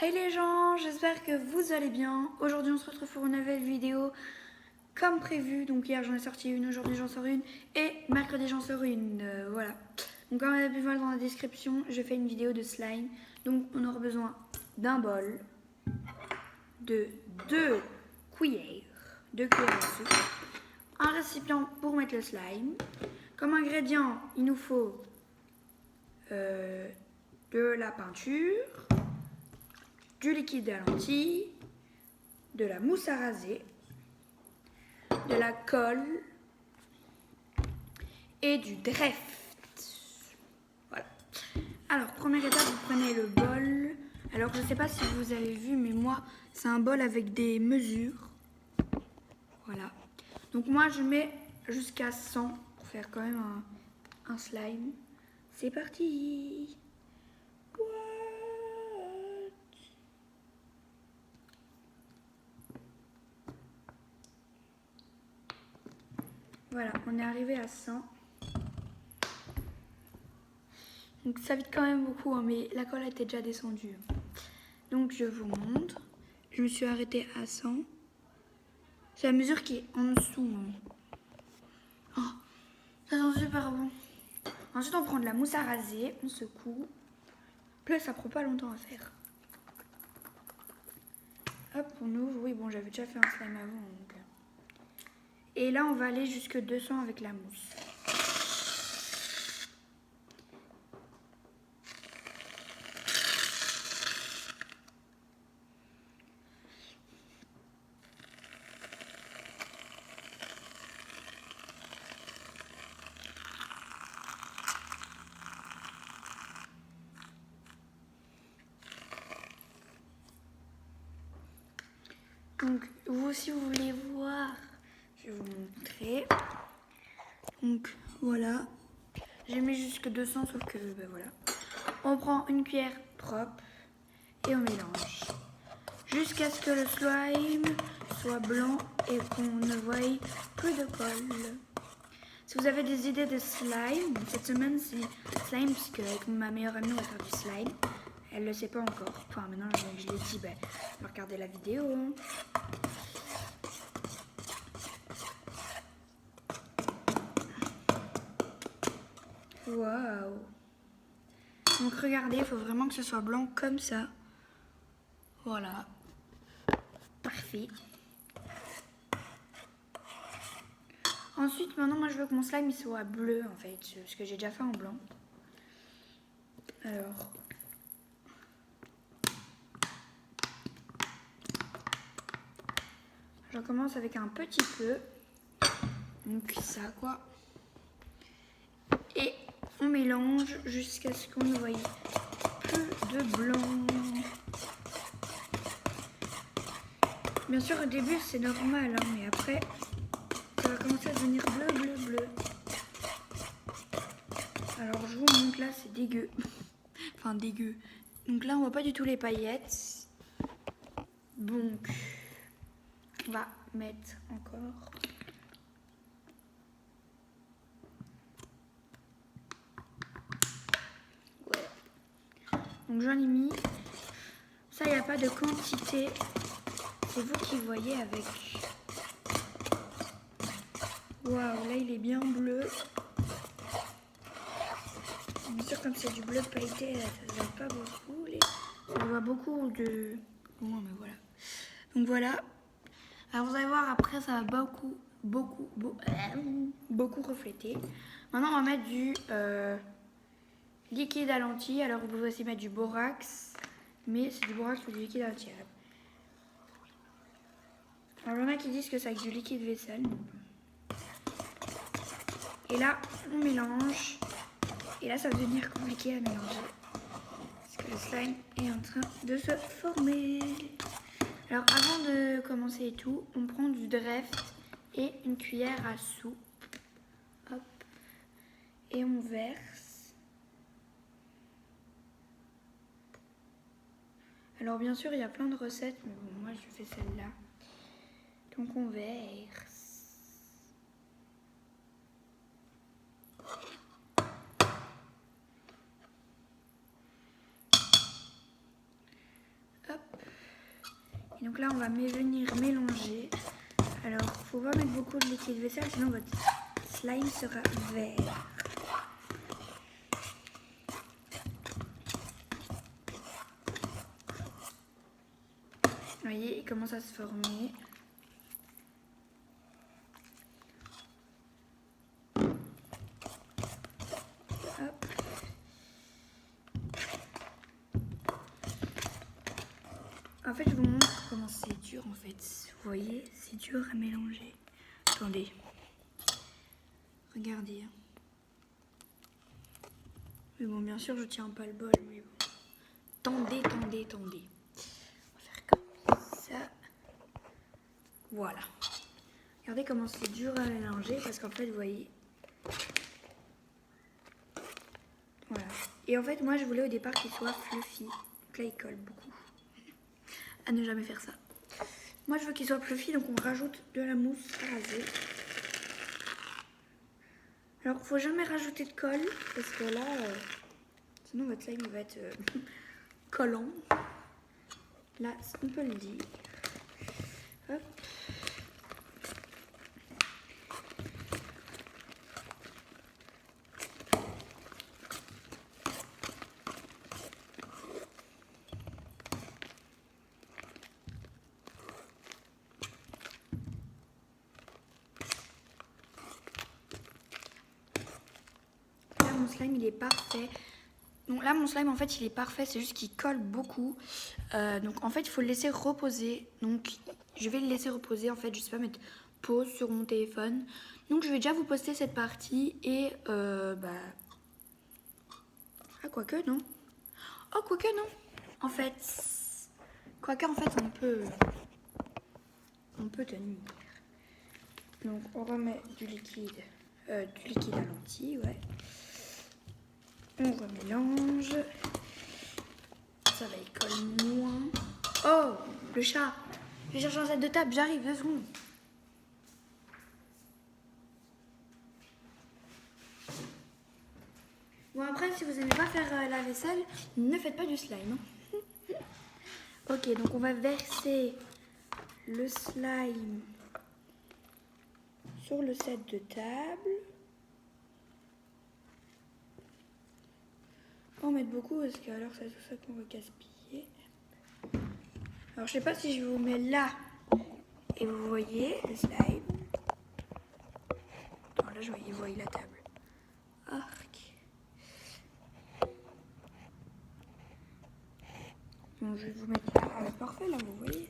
Hey les gens, j'espère que vous allez bien. Aujourd'hui on se retrouve pour une nouvelle vidéo comme prévu. Donc hier j'en ai sorti une, aujourd'hui j'en sors une et mercredi j'en sors une. Voilà. Donc comme vous avez pu voir dans la description, je fais une vidéo de slime. Donc on aura besoin d'un bol, de deux cuillères à soupe, un récipient pour mettre le slime. Comme ingrédient, il nous faut de la peinture, du liquide à lentilles, de la mousse à raser, de la colle et du Dreft. Voilà. Alors, première étape, vous prenez le bol. Alors, je ne sais pas si vous avez vu, mais moi, c'est un bol avec des mesures. Voilà. Donc, moi, je mets jusqu'à 100 pour faire quand même un slime. C'est parti! Voilà, on est arrivé à 100. Donc ça vide quand même beaucoup, hein, mais la colle était déjà descendue. Donc je vous montre. Je me suis arrêtée à 100. C'est la mesure qui est en dessous. Oh, ça sent super bon. Ensuite on prend de la mousse à raser, on secoue. Puis ça prend pas longtemps à faire. Hop, on ouvre. Oui, bon, j'avais déjà fait un slime avant. Donc. Et là on va aller jusque 200 avec la mousse. Donc, vous, si vous voulez voir, je vais vous montrer. Donc, voilà. J'ai mis jusque 200, sauf que, ben voilà. On prend une cuillère propre et on mélange. Jusqu'à ce que le slime soit blanc et qu'on ne voie plus de colle. Si vous avez des idées de slime, cette semaine c'est slime, puisque avec ma meilleure amie on va faire du slime. Elle ne le sait pas encore. Enfin, maintenant je l'ai dit, ben, on va regarder la vidéo. Hein. Waouh! Donc regardez, il faut vraiment que ce soit blanc comme ça. Voilà. Parfait. Ensuite, maintenant, moi je veux que mon slime il soit bleu en fait, parce que j'ai déjà fait en blanc. Alors. Je commence avec un petit peu. Donc ça quoi. Et on mélange jusqu'à ce qu'on ne voie plus de blanc. Bien sûr au début c'est normal, hein, mais après ça va commencer à devenir bleu. Alors je vous montre là, c'est dégueu. Enfin dégueu. Donc là on voit pas du tout les paillettes. Donc on va mettre encore. Donc j'en ai mis. Ça, il n'y a pas de quantité. C'est vous qui voyez avec. Waouh, là il est bien bleu. Bien sûr, comme c'est du bleu pailleté, ça ne se voit pas beaucoup. Ça se voit beaucoup de. Bon, mais voilà. Donc voilà. Alors vous allez voir, après ça va beaucoup refléter. Maintenant, on va mettre du liquide à lentilles. Alors vous pouvez aussi mettre du borax. Mais c'est du borax ou du liquide à lentilles. Alors il y en a qui disent que c'est avec du liquide vaisselle. Et là, on mélange. Et là, ça va devenir compliqué à mélanger. Parce que le slime est en train de se former. Alors avant de commencer et tout, on prend du Dreft et une cuillère à soupe. Hop. Et on verse. Alors bien sûr, il y a plein de recettes, mais bon, moi je fais celle-là. Donc on verse. Donc là, on va venir mélanger. Alors, faut pas mettre beaucoup de liquide vaisselle, sinon votre slime sera vert. Vous voyez, il commence à se former. Hop. En fait, je vous montre comment c'est dur en fait. Vous voyez, c'est dur à mélanger. Attendez. Regardez. Mais bon, bien sûr, je tiens pas le bol, mais bon. Tendez. On va faire comme ça. Voilà. Regardez comment c'est dur à mélanger parce qu'en fait, vous voyez. Voilà. Et en fait, moi, je voulais au départ qu'il soit fluffy. Donc là, il colle beaucoup. À ne jamais faire ça. Moi, je veux qu'il soit fluffy, donc on rajoute de la mousse à raser. Alors, faut jamais rajouter de colle parce que là, sinon votre slime va être collant. Là, on peut le dire. Hop. Là, mon slime, il est parfait. Donc là, mon slime, en fait, il est parfait. C'est juste qu'il colle beaucoup. Donc, en fait, il faut le laisser reposer. Donc, je vais le laisser reposer. En fait, je sais pas mettre pause sur mon téléphone. Donc, je vais déjà vous poster cette partie. Et, ah, quoique, non. Oh, quoique, non. En fait, on peut tenir. Donc, on remet du liquide à lentilles, ouais. On remélange. Ça va, il colle moins. Oh, le chat. Je vais chercher un set de table, j'arrive, 2 secondes. Bon, après, si vous n'aimez pas faire la vaisselle, ne faites pas du slime. Hein. Ok, donc on va verser le slime sur le set de table. Pas en mettre beaucoup parce que alors c'est tout ça qu'on va gaspiller. Alors je sais pas si je vous mets là et vous voyez le slime. Non, là je voyais la table. Arc. Bon, je vais vous mettre là. Ah, parfait là, vous voyez.